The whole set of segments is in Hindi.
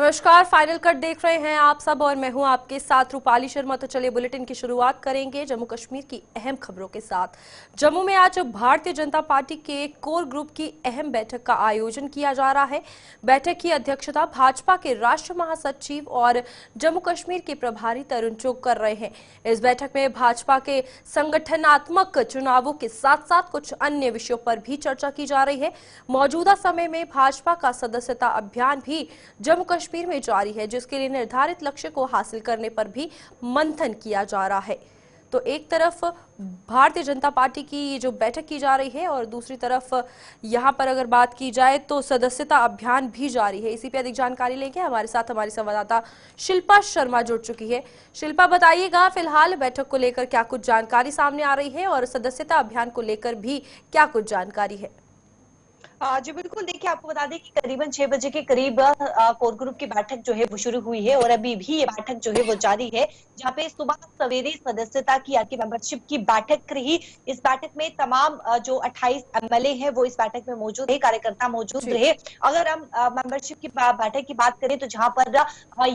नमस्कार, फाइनल कट देख रहे हैं आप सब और मैं हूं आपके साथ रूपाली शर्मा। तो चलिए बुलेटिन की शुरुआत करेंगे जम्मू कश्मीर की अहम खबरों के साथ। जम्मू में आज भारतीय जनता पार्टी के कोर ग्रुप की अहम बैठक का आयोजन किया जा रहा है। बैठक की अध्यक्षता भाजपा के राष्ट्रीय महासचिव और जम्मू कश्मीर के प्रभारी तरुण चुग कर रहे हैं। इस बैठक में भाजपा के संगठनात्मक चुनावों के साथ साथ कुछ अन्य विषयों पर भी चर्चा की जा रही है। मौजूदा समय में भाजपा का सदस्यता अभियान भी जम्मू कश्मीर में जारी है, जिसके लिए निर्धारित लक्ष्य को हासिल करने पर भी मंथन किया जा रहा है। तो एक तरफ भारतीय जनता पार्टी की ये जो बैठक की जा रही है और दूसरी तरफ यहां पर अगर बात की जाए तो सदस्यता अभियान भी जारी है। इसी पे अधिक जानकारी लेंगे, हमारे साथ हमारी संवाददाता शिल्पा शर्मा जुड़ चुकी है। शिल्पा, बताइएगा फिलहाल बैठक को लेकर क्या कुछ जानकारी सामने आ रही है और सदस्यता अभियान को लेकर भी क्या कुछ जानकारी है? जी बिल्कुल, देखिए आपको बता दें कि करीबन 6 बजे के करीब कोर ग्रुप की बैठक जो है वो शुरू हुई है और अभी भी ये बैठक जो है वो जारी है, जहां पे सुबह सवेरे सदस्यता की यानी मेंबरशिप की बैठक रही। इस बैठक में तमाम जो 28 एमएलए हैं वो इस बैठक में मौजूद है, कार्यकर्ता मौजूद रहे। अगर हम मेंबरशिप की बैठक की बात करें तो जहां पर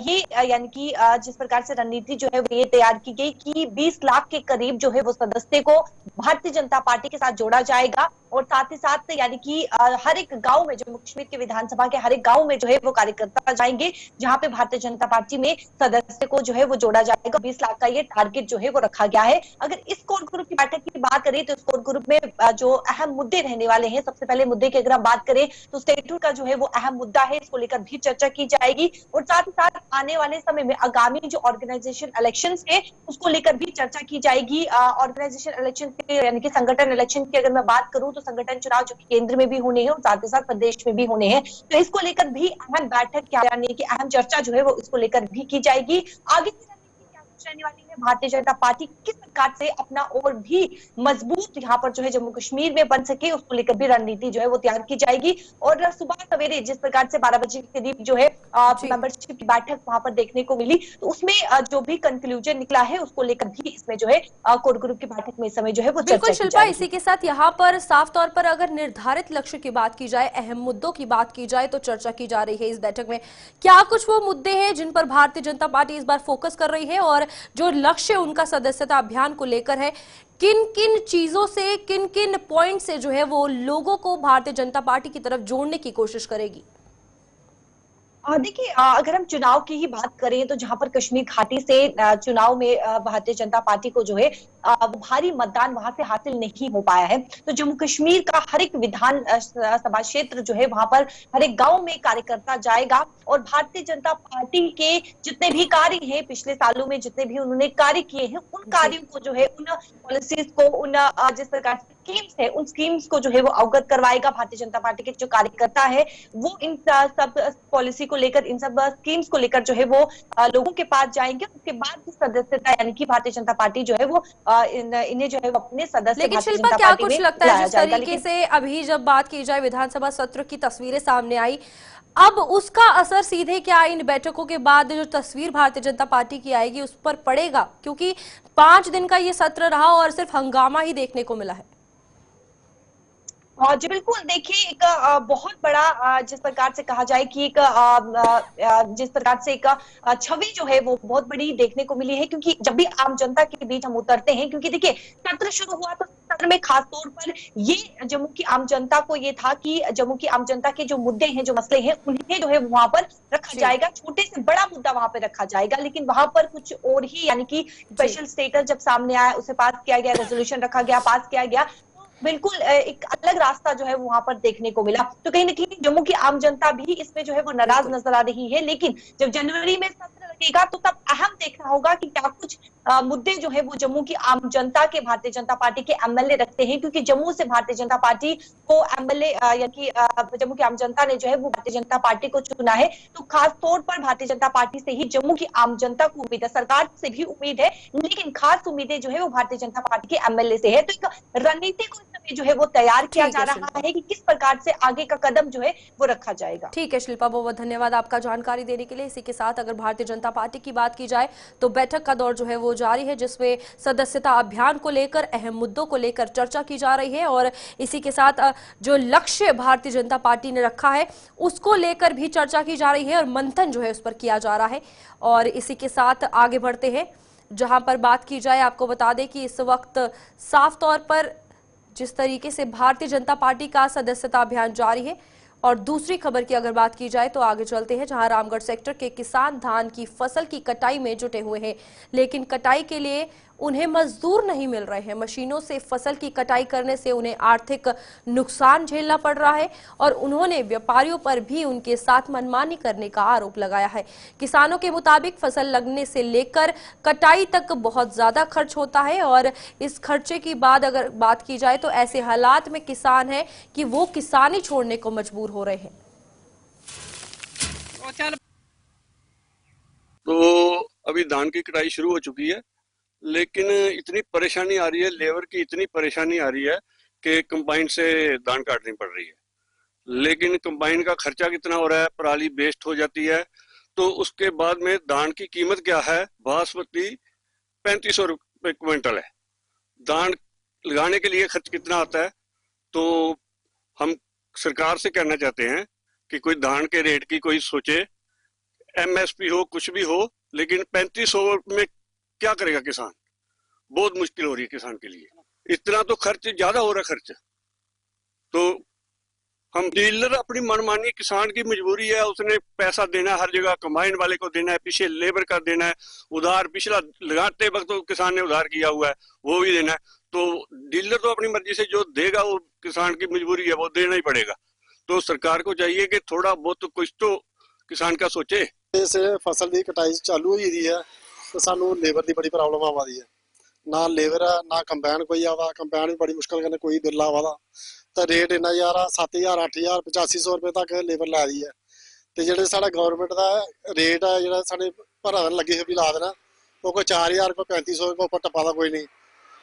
ये यानी कि जिस प्रकार से रणनीति जो है वो ये तैयार की गई कि 20 लाख के करीब जो है वो सदस्य को भारतीय जनता पार्टी के साथ जोड़ा जाएगा और साथ ही साथ यानी कि हर एक गांव में, जम्मू कश्मीर के विधानसभा के हर एक गांव में जो है वो कार्यकर्ता जाएंगे, जहां पे भारतीय जनता पार्टी में सदस्य को जो है वो जोड़ा जाएगा। 20 लाख का ये टारगेट जो है वो रखा गया है। अगर इस कोर ग्रुप की बैठक की बात करें तो इस कोर ग्रुप में जो अहम मुद्दे रहने वाले हैं, सबसे पहले मुद्दे की अगर हम बात करें तो स्टेटहुड का जो है वो अहम मुद्दा है, इसको लेकर भी चर्चा की जाएगी और साथ ही साथ आने वाले समय में आगामी जो ऑर्गेनाइजेशन इलेक्शन है उसको लेकर भी चर्चा की जाएगी। ऑर्गेनाइजेशन इलेक्शन यानी कि संगठन इलेक्शन की अगर मैं बात करूं तो संगठन चुनाव जो केंद्र में भी होने हैं और साथ ही साथ प्रदेश में भी होने हैं, तो इसको लेकर भी अहम बैठक यानी कि अहम चर्चा जो है वो इसको लेकर भी की जाएगी। आगे की रणनीति क्या कुछ रहने वाली है, भारतीय जनता पार्टी किस प्रकार से अपना और भी मजबूत यहाँ पर जो है जम्मू कश्मीर में बन सके, उसको लेकर भी रणनीति जो है वो तैयार की जाएगी। और सुबह सवेरे जिस प्रकार से 12 बजे के करीब जो है मेंबरशिप की बैठक वहां पर देखने को मिली, तो उसमें जो भी कंक्लूजन निकला है उसको लेकर भी इसमें जो है कोर ग्रुप की बैठक में इस समय जो है वो बिल्कुल चर्चा की शिल्पा, जाएगी। इसी के साथ यहाँ पर साफ तौर पर अगर निर्धारित लक्ष्य की बात की जाए, अहम मुद्दों की बात की जाए तो चर्चा की जा रही है इस बैठक में। क्या कुछ वो मुद्दे हैं जिन पर भारतीय जनता पार्टी इस बार फोकस कर रही है और जो लक्ष्य उनका सदस्यता अभियान को लेकर है, किन किन चीजों से, किन किन पॉइंट से जो है वो लोगों को भारतीय जनता पार्टी की तरफ जोड़ने की कोशिश करेगी? देखिए, अगर हम चुनाव की ही बात करें तो जहां पर कश्मीर घाटी से चुनाव में भारतीय जनता पार्टी को जो है वो भारी मतदान वहां से हासिल नहीं हो पाया है, तो जम्मू कश्मीर का हर एक विधान सभा क्षेत्र जो है वहां पर हर एक गांव में कार्यकर्ता जाएगा और भारतीय जनता पार्टी के जितने भी कार्य हैं, पिछले सालों में जितने भी उन्होंने कार्य किए हैं, उन कार्यों को जो है, उन पॉलिसीज को, उन जिस प्रकार स्कीम्स है, उन स्कीम्स को जो है वो अवगत करवाएगा। भारतीय जनता पार्टी के जो कार्यकर्ता है वो इन सब पॉलिसी को लेकर, इन सब स्कीम्स को लेकर जो है वो लोगों के पास जाएंगे। उसके बाद सदस्यता यानी कि भारतीय जनता पार्टी जो है वो इन्हें जो है वो अपने सदस्य लेकिन भारतीय शिल्पा, जनता क्या पार्टी कुछ में लगता है लाया जिस जाएगा। तरीके लेकिन से अभी जब बात की जाए विधानसभा सत्र की तस्वीरें सामने आई, अब उसका असर सीधे क्या इन बैठकों के बाद जो तस्वीर भारतीय जनता पार्टी की आएगी उस पर पड़ेगा? क्योंकि 5 दिन का ये सत्र रहा और सिर्फ हंगामा ही देखने को मिला है। जी बिल्कुल, देखिए एक बहुत बड़ा जिस प्रकार से कहा जाए कि एक जिस प्रकार से एक छवि जो है वो बहुत बड़ी देखने को मिली है, क्योंकि जब भी आम जनता के बीच हम उतरते हैं, क्योंकि देखिए सत्र शुरू हुआ तो सत्र में खास तौर पर ये जम्मू की आम जनता को ये था कि जम्मू की आम जनता के जो मुद्दे हैं, जो मसले हैं, उन्हें जो है वहां पर रखा जाएगा। छोटे से बड़ा मुद्दा वहां पर रखा जाएगा, लेकिन वहां पर कुछ और ही यानी कि स्पेशल स्टेटस जब सामने आया, उसे पास किया गया, रेजोल्यूशन रखा गया, पास किया गया, बिल्कुल एक अलग रास्ता जो है वहां पर देखने को मिला। तो कहीं ना कहीं जम्मू की आम जनता भी इसमें जो है वो नाराज नजर आ रही है। लेकिन जब जनवरी में सत्र लगेगा तो तब अहम देखना होगा कि क्या कुछ मुद्दे जो है वो जम्मू की आम जनता के भारतीय जनता पार्टी के एमएलए रखते हैं, क्योंकि जम्मू से भारतीय जनता पार्टी को एमएलए यानी कि जम्मू की आम जनता ने जो है वो भारतीय जनता पार्टी को चुना है। तो खास तौर पर भारतीय जनता पार्टी से ही जम्मू की आम जनता को उम्मीद है, सरकार से भी उम्मीद है, लेकिन खास उम्मीदें जो है वो भारतीय जनता पार्टी के एमएलए से है। तो एक रणनीति को में जो है वो तैयार किया ठीक जा है रहा शिल्पा। है कि किस प्रकार से आगे का कदम जो है वो रखा जाएगा। ठीक है शिल्पा, बहुत बहुत धन्यवाद आपका जानकारी देने के लिए। इसी के साथ अगर भारतीय जनता पार्टी की बात की जाए तो बैठक का दौर जो है वो जारी है, जिसमें सदस्यता अभियान को लेकर, अहम मुद्दों को लेकर चर्चा की जा रही है और इसी के साथ जो लक्ष्य भारतीय जनता पार्टी ने रखा है उसको लेकर भी चर्चा की जा रही है और मंथन जो है उस पर किया जा रहा है। और इसी के साथ आगे बढ़ते हैं, जहां पर बात की जाए, आपको बता दें कि इस वक्त साफ तौर पर जिस तरीके से भारतीय जनता पार्टी का सदस्यता अभियान जारी है। और दूसरी खबर की अगर बात की जाए तो आगे चलते हैं, जहां रामगढ़ सेक्टर के किसान धान की फसल की कटाई में जुटे हुए हैं, लेकिन कटाई के लिए उन्हें मजदूर नहीं मिल रहे हैं। मशीनों से फसल की कटाई करने से उन्हें आर्थिक नुकसान झेलना पड़ रहा है और उन्होंने व्यापारियों पर भी उनके साथ मनमानी करने का आरोप लगाया है। किसानों के मुताबिक फसल लगने से लेकर कटाई तक बहुत ज्यादा खर्च होता है और इस खर्चे की बाद अगर बात की जाए तो ऐसे हालात में किसान है कि वो किसानी छोड़ने को मजबूर हो रहे हैं। तो अभी धान की कटाई शुरू हो चुकी है, लेकिन इतनी परेशानी आ रही है, लेबर की इतनी परेशानी आ रही है कि कंबाइन से धान काटनी पड़ रही है। लेकिन कंबाइन का खर्चा कितना हो रहा है, पराली वेस्ट हो जाती है। तो उसके बाद में धान की कीमत क्या है, बासमती 3500 रुपये क्विंटल है। धान लगाने के लिए खर्च कितना आता है। तो हम सरकार से कहना चाहते हैं कि कोई धान के रेट की कोई सोचे, एमएसपी हो, कुछ भी हो, लेकिन 3500 में क्या करेगा किसान। बहुत मुश्किल हो रही है किसान के लिए, इतना तो खर्च ज्यादा हो रहा है खर्च। तो हम डीलर अपनी मनमानी, किसान की मजबूरी है, उसने पैसा देना है हर जगह, कंबाइन वाले को देना है, पीछे लेबर का देना है, उधार पिछला लगाते वक्त तो किसान ने उधार किया हुआ है वो भी देना है। तो डीलर तो अपनी मर्जी से जो देगा, वो किसान की मजबूरी है, वो देना ही पड़ेगा। तो सरकार को चाहिए कि थोड़ा बहुत तो कुछ तो किसान का सोचे। से फसल की कटाई चालू हुई दी है तो सानू लेबर की बड़ी प्रॉब्लम आवा दी है। ना लेबर है ना कंबाइन कोई आवा, कंबाइन भी बड़ी मुश्किल कन्नै कोई बिरला आवा दा। तो रेट इन्ना यार 7000 8000 8500 रुपए तक लेबर ला दी है। तो जेह्ड़े साढ़ा गवर्नमेंट का रेट है, जेह्ड़ा साढ़े भरा लगे भी ला देना, वो कोई 4000 कोई 3500 कोई उपर टप्पा दा कोई नहीं।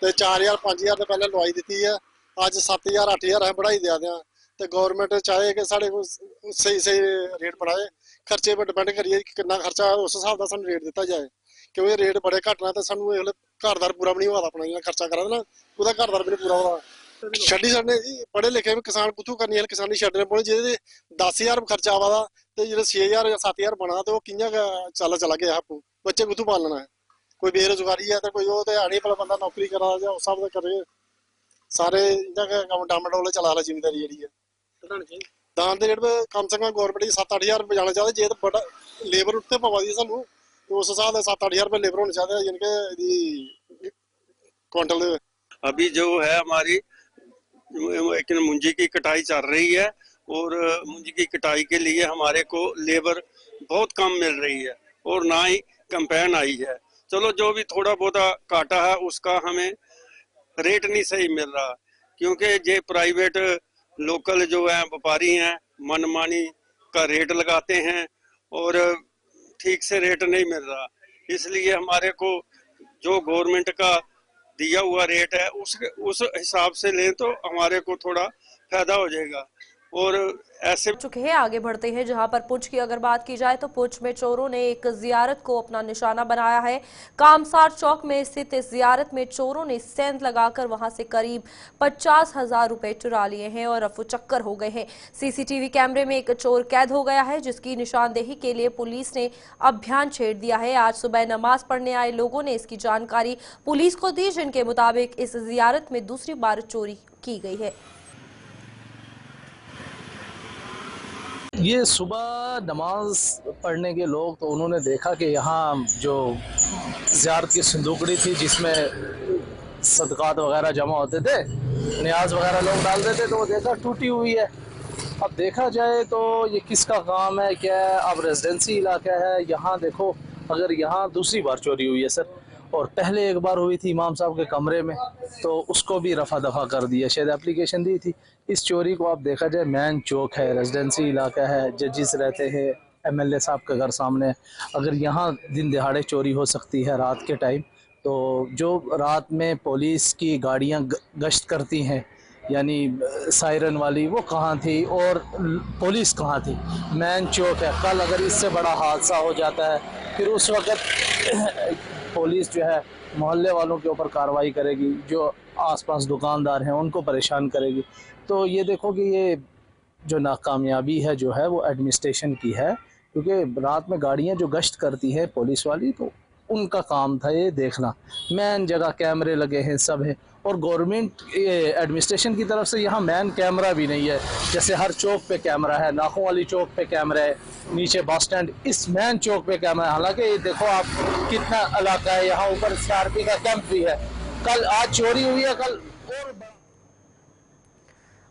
तो 4000 5000 तो पहले लवाई दी है, अज 7000 8000 अस बढ़ाई देआ दें। तो गवर्नमेंट चाहे कि साढ़े को सही सही रेट बनाए, खर्चे पर डिपेंड करिए कि कितना खर्चा उस हिसाब का सानू रेट दिता जाए, क्योंकि रेट बड़े घट ना तो सानू घरदार पूरा भी नहीं होता, अपना जिन्ना खर्चा करा ना ਉਹਦਾ घरदार भी नहीं पूरा होता। छड्डी छड्डने जी पढ़े लिखे किसान कुत्थों करनी है, किसानी छड्डने पौनी जेह्दे 10000 खर्चा आवा दा ते जेह्ड़े 6000 या 7000 बना ते ओह् कि'यां चला गया आपूं, बच्चे कुत्थों पालना है। कोई बेरोजगारी है तो कोई ओह् ते है नहीं, भला बंदा नौकरी करा दा जां उस स्हाब दा करे। सारे इ'यां गै कम्म डामाडोल चला दा जिमींदारी जेह्ड़ी है। दान दे रेट पे कम से कम गवर्नमेंट 7-8 रुपये जाना चाहिए, जे तो बड़ा लेबर उत्ते पवा दी सानू तो उस हिसाब से 7-8 रुपये लेबर होने चाहिए, यानी कि क्विंटल। अभी जो है हमारी एक मुंजी की कटाई चल रही है और मुंजी की कटाई के लिए हमारे को लेबर बहुत कम मिल रही है और ना ही कंपेन आई है। चलो जो भी थोड़ा बहुत काटा है उसका हमें रेट नहीं सही मिल रहा, क्योंकि ये प्राइवेट लोकल जो है व्यापारी हैं मनमानी का रेट लगाते हैं और ठीक से रेट नहीं मिल रहा। इसलिए हमारे को जो गवर्नमेंट का दिया हुआ रेट है उस हिसाब से लें तो हमारे को थोड़ा फायदा हो जाएगा। और ऐसे चुके हैं, आगे बढ़ते हैं, जहां पर पुंछ की अगर बात की जाए तो पुंछ में चोरों ने एक जियारत को अपना निशाना बनाया है। कामसार चौक में स्थित इस जियारत में चोरों ने सेंध लगाकर वहां से करीब 50,000 रुपए चुरा लिए हैं और अफू चक्कर हो गए हैं। सीसीटीवी कैमरे में एक चोर कैद हो गया है, जिसकी निशानदेही के लिए पुलिस ने अभियान छेड़ दिया है। आज सुबह नमाज पढ़ने आए लोगों ने इसकी जानकारी पुलिस को दी, जिनके मुताबिक इस जियारत में दूसरी बार चोरी की गई है। ये सुबह नमाज पढ़ने के लोग तो उन्होंने देखा कि यहाँ जो ज़ियारत की संदूकड़ी थी जिसमें सदक़ात वगैरह जमा होते थे, न्याज वगैरह लोग डालते थे, तो वो देखा टूटी हुई है। अब देखा जाए तो ये किसका काम है, क्या है। अब रेजिडेंसी इलाका है, यहाँ देखो अगर यहाँ दूसरी बार चोरी हुई है सर, और पहले एक बार हुई थी इमाम साहब के कमरे में, तो उसको भी रफा दफा कर दिया, शायद एप्लीकेशन दी थी। इस चोरी को आप देखा जाए मैन चौक है, रेजिडेंसी इलाका है, जजिस रहते हैं, एमएलए साहब के घर सामने। अगर यहाँ दिन दिहाड़े चोरी हो सकती है रात के टाइम, तो जो रात में पुलिस की गाड़ियाँ गश्त करती हैं यानी सायरन वाली, वो कहाँ थी और पुलिस कहाँ थी। मेन चौक है, कल अगर इससे बड़ा हादसा हो जाता है फिर उस वक़्त पुलिस जो है मोहल्ले वालों के ऊपर कार्रवाई करेगी, जो आसपास दुकानदार हैं उनको परेशान करेगी। तो ये देखो कि ये जो नाकामयाबी है जो है वो एडमिनिस्ट्रेशन की है, क्योंकि रात में गाड़ियाँ जो गश्त करती है पुलिस वाली, तो उनका काम था ये देखना। मैन जगह कैमरे लगे हैं, सब है, और गवर्नमेंट एडमिनिस्ट्रेशन की तरफ से यहाँ मैन कैमरा भी नहीं है। जैसे हर चौक पे कैमरा है, नाखों वाली चौक पे कैमरा है, नीचे बस स्टैंड, इस मैन चौक पे कैमरा है। हालांकि ये देखो आप कितना इलाका है, यहाँ ऊपर सीआरपी का कैंप भी है। कल आज चोरी हुई है, कल और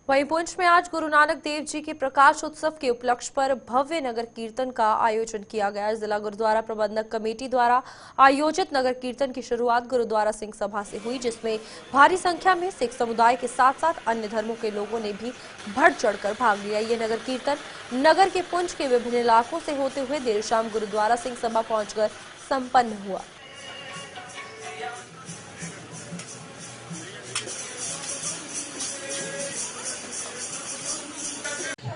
वहीं पुंछ में आज गुरु नानक देव जी के प्रकाश उत्सव के उपलक्ष्य पर भव्य नगर कीर्तन का आयोजन किया गया। जिला गुरुद्वारा प्रबंधक कमेटी द्वारा आयोजित नगर कीर्तन की शुरुआत गुरुद्वारा सिंह सभा से हुई, जिसमें भारी संख्या में सिख समुदाय के साथ साथ अन्य धर्मों के लोगों ने भी बढ़ चढ़कर भाग लिया। ये नगर कीर्तन नगर के पुंछ के विभिन्न इलाकों से होते हुए देर शाम गुरुद्वारा सिंह सभा पहुंचकर संपन्न हुआ।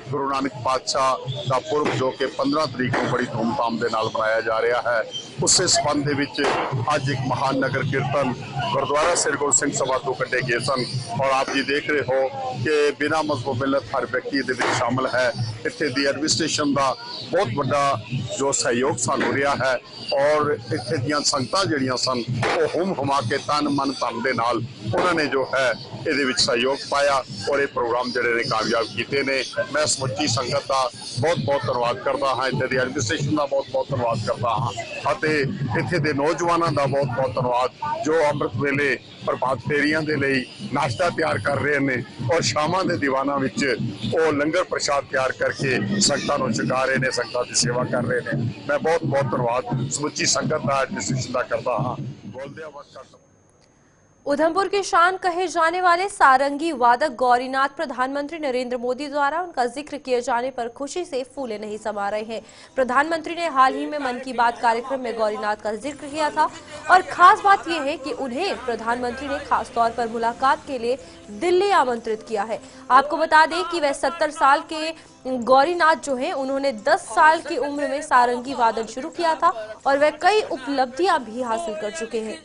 गुरु नानक पातशाह का पुरब जो कि 15 तरीक को बड़ी धूमधाम के नाल मनाया जा रहा है, उससे संबंध विच अज एक महान नगर कीर्तन गुरुद्वारा श्री गुरु सिंह सभा तो कटे गए सन। और आप जी देख रहे हो कि बिना मजहब मिलत हर व्यक्ति दे विच शामिल है। इत्थे दी एडमिनिस्ट्रेशन का बहुत बड़ा जो सहयोग सानू रहा है, और इत्थे दियां संगतां जिहड़ियां सन वो हुम हुमा के तन मन धन दे नाल उन्होंने जो है इहदे विच सहयोग पाया, और ये प्रोग्राम जिहड़े ने कामयाब कीते ने। मैं समुची संगत का बहुत बहुत धन्नवाद करता हाँ, इत्थे दी एडमिनिस्ट्रेशन का बहुत बहुत धन्नवाद करता हाँ, इत्थे दे नौजवानों का बहुत बहुत धन्नवाद जो अमृत वेले प्रभात फेरियां दे लई नाश्ता तैयार कर रहे हैं, और शामां दे दीवाना विच वो लंगर प्रसाद तैयार करके संगतां नूं छका रहे हैं, संगतां की सेवा कर रहे हैं। मैं बहुत बहुत धन्नवाद समुची संगत का एडमिनिस्ट्रेशन का करता हाँ। बोलदे वक्त उधमपुर की शान कहे जाने वाले सारंगी वादक गौरीनाथ प्रधानमंत्री नरेंद्र मोदी द्वारा उनका जिक्र किए जाने पर खुशी से फूले नहीं समा रहे हैं। प्रधानमंत्री ने हाल ही में मन की बात कार्यक्रम में गौरीनाथ का जिक्र किया था, और खास बात यह है कि उन्हें प्रधानमंत्री ने खास तौर पर मुलाकात के लिए दिल्ली आमंत्रित किया है। आपको बता दें कि वह 70 साल के गौरीनाथ जो हैं, उन्होंने 10 साल की उम्र में सारंगी वादन शुरू किया था, और वह कई उपलब्धियां भी हासिल कर चुके हैं।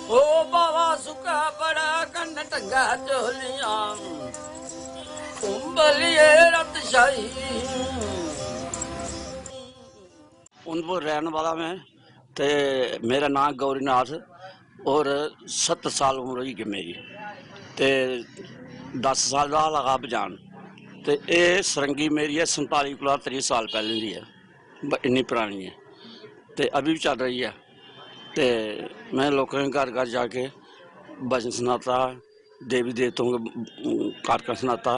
ओ बाबा सुखा बड़ा कन्न टंगा चोलियां उम्बलिए रत शाही। उधमपुर रहने वाला मैं, ते मेरा नाम गौरीनाथ, और 70 साल उम्र हुई कि मेरी, ते 10 साल का लगा बजान। तो ये सरंगी मेरी है 47 को 30 साल पहले की है, इन्नी पुरानी है, तो अभी भी चल रही है। तो मैं लोगों के घर घर जाके भजन सुनाता, देवी देवताओं के कार्यक्रम सुनाता,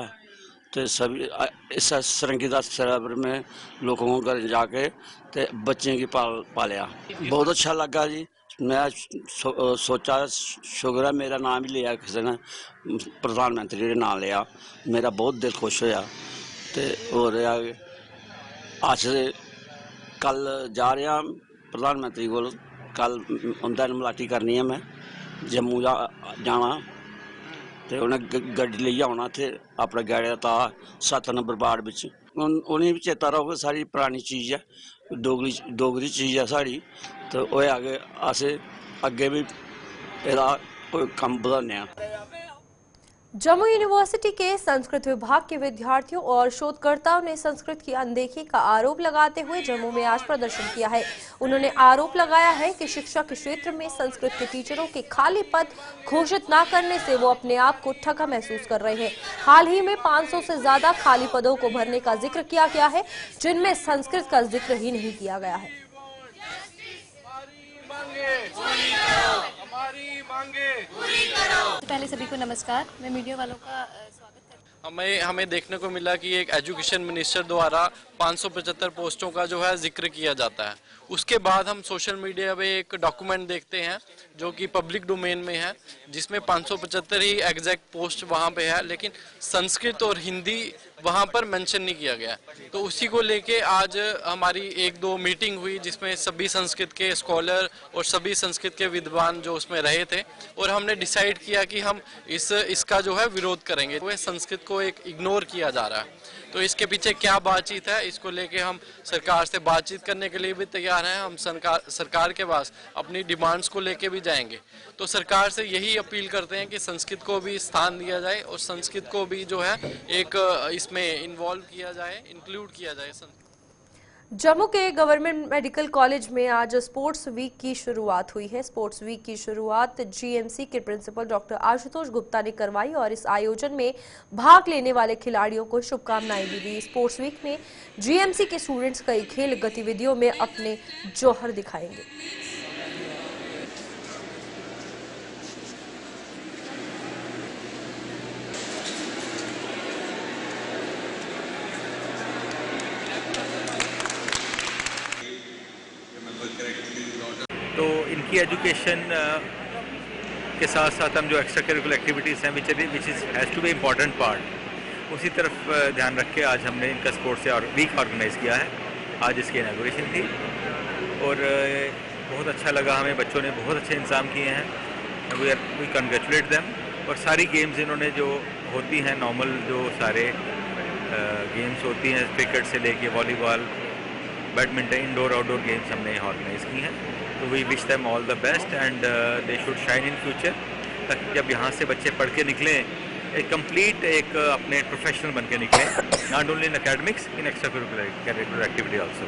तो सभी इस सरंगी दास सराबर में लोगों को घर जाके तो बच्चे की पालिया। बहुत अच्छा लगा जी। मैं सोचा शुगर है मेरा नाम ही लिया किसी ने, प्रधानमंत्री ने नाम लिया, मेरा बहुत दिल खुश होया। तो हो रहा अस कल जा रहे प्रधानमंत्री को, कल उनका मलाटी करनी है, मैं जम्मू जाना, तो उन्हें गड्डी लेइयै आना, थे अपने गाड़ी का ता 7 नंबर वार्ड बिच। उन्हें भी चेता रहोगे, सारी पुरानी चीज़ है, डोगरी चीज़ है साड़ी, तो वो आगे अस अगे भी एदा कोई कम बधाने। जम्मू यूनिवर्सिटी के संस्कृत विभाग के विद्यार्थियों और शोधकर्ताओं ने संस्कृत की अनदेखी का आरोप लगाते हुए जम्मू में आज प्रदर्शन किया है। उन्होंने आरोप लगाया है कि शिक्षा के क्षेत्र में संस्कृत के टीचरों के खाली पद घोषित न करने से वो अपने आप को ठगा महसूस कर रहे हैं। हाल ही में 500 से ज्यादा खाली पदों को भरने का जिक्र किया गया है, जिनमें संस्कृत का जिक्र ही नहीं किया गया है। पहले सभी को नमस्कार, मैं मीडिया वालों का स्वागत करती हूँ। हमें देखने को मिला कि एक एजुकेशन मिनिस्टर द्वारा 575 पोस्टों का जो है जिक्र किया जाता है। उसके बाद हम सोशल मीडिया पे एक डॉक्यूमेंट देखते हैं जो कि पब्लिक डोमेन में है, जिसमें 575 ही एग्जैक्ट पोस्ट वहाँ पे है, लेकिन संस्कृत और हिंदी वहाँ पर मेंशन नहीं किया गया। तो उसी को लेके आज हमारी 1-2 मीटिंग हुई, जिसमें सभी संस्कृत के स्कॉलर और सभी संस्कृत के विद्वान जो उसमें रहे थे, और हमने डिसाइड किया कि हम इसका जो है विरोध करेंगे। वो संस्कृत को एक इग्नोर किया जा रहा है। तो इसके पीछे क्या बातचीत है, इसको लेके हम सरकार से बातचीत करने के लिए भी तैयार हैं। हम सरकार के पास अपनी डिमांड्स को लेके भी जाएंगे। तो सरकार से यही अपील करते हैं कि संस्कृत को भी स्थान दिया जाए और संस्कृत को भी जो है एक इसमें इन्वॉल्व किया जाए, इंक्लूड किया जाए। जम्मू के गवर्नमेंट मेडिकल कॉलेज में आज स्पोर्ट्स वीक की शुरुआत हुई है। स्पोर्ट्स वीक की शुरुआत जीएमसी के प्रिंसिपल डॉक्टर आशुतोष गुप्ता ने करवाई और इस आयोजन में भाग लेने वाले खिलाड़ियों को शुभकामनाएं भी दी। स्पोर्ट्स वीक में जीएमसी के स्टूडेंट्स कई खेल गतिविधियों में अपने जौहर दिखाएंगे। तो इनकी एजुकेशन के साथ साथ हम जो एक्स्ट्रा करिकुलर एक्टिविटीज़ हैं which is has to be important part, उसी तरफ ध्यान रख के आज हमने इनका स्पोर्ट्स वीक ऑर्गेनाइज़ किया है। आज इसकी इनॉग्रेशन थी और बहुत अच्छा लगा हमें। बच्चों ने बहुत अच्छे इंतजाम किए हैं। We congratulate them. और सारी गेम्स इन्होंने जो होती हैं नॉर्मल, जो सारे गेम्स होती हैं क्रिकेट से लेके volleyball, badminton, indoor outdoor games हमने यहाँ ऑर्गेनाइज़ की हैं। तो we wish them all the best and they should shine in future, ताकि जब यहाँ से बच्चे पढ़ के निकलें एक कंप्लीट एक अपने प्रोफेशनल बन के निकलें, not only in academics, in extra curricular activity also.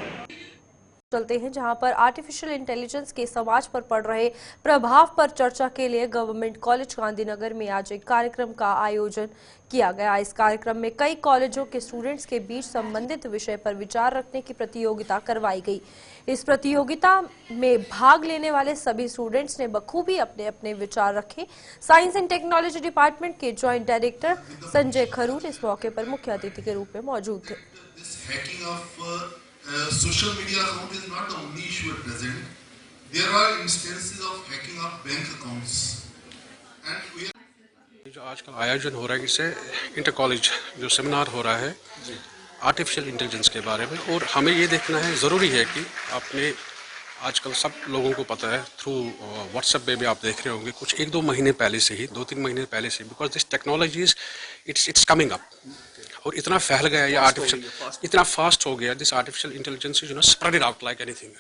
चलते हैं जहां पर आर्टिफिशियल इंटेलिजेंस के समाज पर पड़ रहे प्रभाव पर चर्चा के लिए गवर्नमेंट कॉलेज गांधीनगर में आज एक कार्यक्रम का आयोजन किया गया। इस कार्यक्रम में कई कॉलेजों के स्टूडेंट्स के बीच संबंधित विषय पर विचार रखने की प्रतियोगिता करवाई गई। इस प्रतियोगिता में भाग लेने वाले सभी स्टूडेंट्स ने बखूबी अपने अपने विचार रखे। साइंस एंड टेक्नोलॉजी डिपार्टमेंट के जॉइंट डायरेक्टर संजय खरूर इस मौके पर मुख्य अतिथि के रूप में मौजूद थे। Social media account is not the only issue at present. There are instances of hacking of bank accounts, and we are जो आजकल आयोजन हो रहा है, इससे इंटर कॉलेज जो सेमिनार हो रहा है आर्टिफिशियल इंटेलिजेंस के बारे में, और हमें ये देखना है, ज़रूरी है कि आपने आजकल सब लोगों को पता है, थ्रू व्हाट्सएप पे भी आप देख रहे होंगे कुछ 1-2 महीने पहले से ही, 2-3 महीने पहले से, because this technology is it's coming up, और इतना फैल गया ये आर्टिफिशियल, इतना फास्ट हो गया this artificial intelligence, you know, spread out like anything.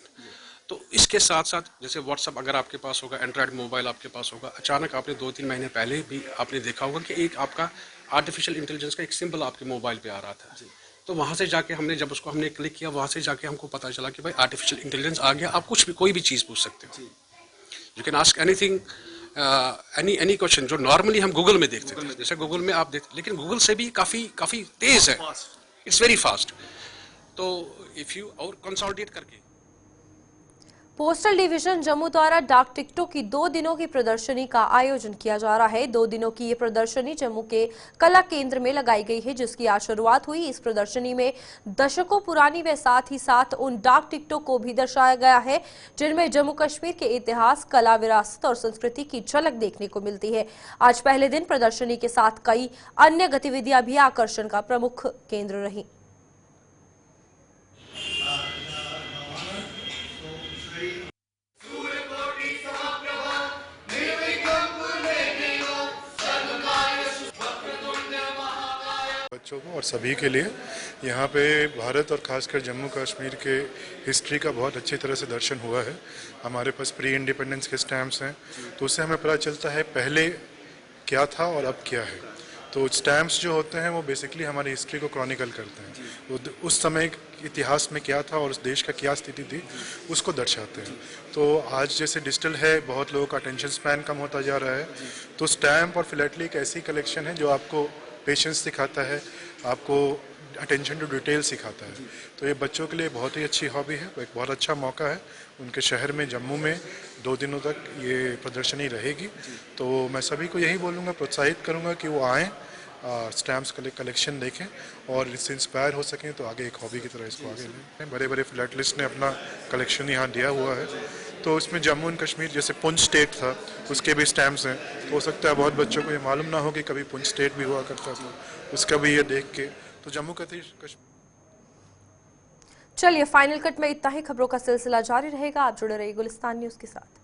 तो इसके साथ साथ जैसे व्हाट्सएप अगर आपके पास होगा, एंड्रॉयड मोबाइल आपके पास होगा, अचानक आपने 2-3 महीने पहले भी आपने देखा होगा कि एक आपका आर्टिफिशियल इंटेलिजेंस का एक सिंबल आपके मोबाइल पे आ रहा था। तो वहाँ से जाके जब उसको हमने क्लिक किया, वहाँ से जाके हमको पता चला कि भाई आर्टिफिशियल इंटेलिजेंस आ गया। आप कुछ भी, कोई भी चीज़ पूछ सकते हो, you can ask anything, any question जो नॉर्मली हम गूगल में देखते थे। जैसे गूगल में आप देखते, लेकिन गूगल से भी काफ़ी तेज़ है, इट्स वेरी फास्ट। तो इफ़ यू और कंसोलिडेट करके पोस्टल डिवीजन जम्मू द्वारा डाक टिकटों की 2 दिनों की प्रदर्शनी का आयोजन किया जा रहा है। 2 दिनों की ये प्रदर्शनी जम्मू के कला केंद्र में लगाई गई है, जिसकी आज शुरुआत हुई। इस प्रदर्शनी में दशकों पुरानी व साथ ही साथ उन डाक टिकटों को भी दर्शाया गया है जिनमें जम्मू कश्मीर के इतिहास, कला, विरासत और संस्कृति की झलक देखने को मिलती है। आज पहले दिन प्रदर्शनी के साथ कई अन्य गतिविधियां भी आकर्षण का प्रमुख केंद्र रही। बच्चों को और सभी के लिए यहाँ पे भारत और खासकर जम्मू कश्मीर के हिस्ट्री का बहुत अच्छी तरह से दर्शन हुआ है। हमारे पास प्री इंडिपेंडेंस के स्टैम्प्स हैं, तो उससे हमें पता चलता है पहले क्या था और अब क्या है। तो स्टैम्प्स जो होते हैं वो बेसिकली हमारी हिस्ट्री को क्रॉनिकल करते हैं, वो उस समय इतिहास में क्या था और उस देश का क्या स्थिति थी उसको दर्शाते हैं। तो आज जैसे डिजिटल है, बहुत लोगों का अटेंशन स्पैन कम होता जा रहा है, तो स्टैम्प और फिलैटली एक ऐसी कलेक्शन है जो आपको पेशेंस सिखाता है, आपको अटेंशन टू डिटेल सिखाता है। तो ये बच्चों के लिए बहुत ही अच्छी हॉबी है, एक बहुत अच्छा मौका है। उनके शहर में जम्मू में 2 दिनों तक ये प्रदर्शनी रहेगी। तो मैं सभी को यही बोलूँगा, प्रोत्साहित करूँगा कि वो आएँ, स्टैम्प्स कलेक्शन देखें और इससे इंस्पायर हो सकें तो आगे एक हॉबी की तरह इसको आगे लें। बड़े बड़े फिलटेलिस्ट ने अपना कलेक्शन यहाँ दिया हुआ है, तो इसमें जम्मू एंड कश्मीर जैसे पुंछ स्टेट था उसके भी स्टैम्प्स हैं, तो हो सकता है बहुत बच्चों को ये मालूम ना हो कि कभी पुंछ स्टेट भी हुआ करता था, उसका भी ये देख के तो जम्मू कश्मीर। चलिए फाइनल कट में इतना ही। खबरों का सिलसिला जारी रहेगा, आप जुड़े रहिए गुलिस्तान न्यूज के साथ।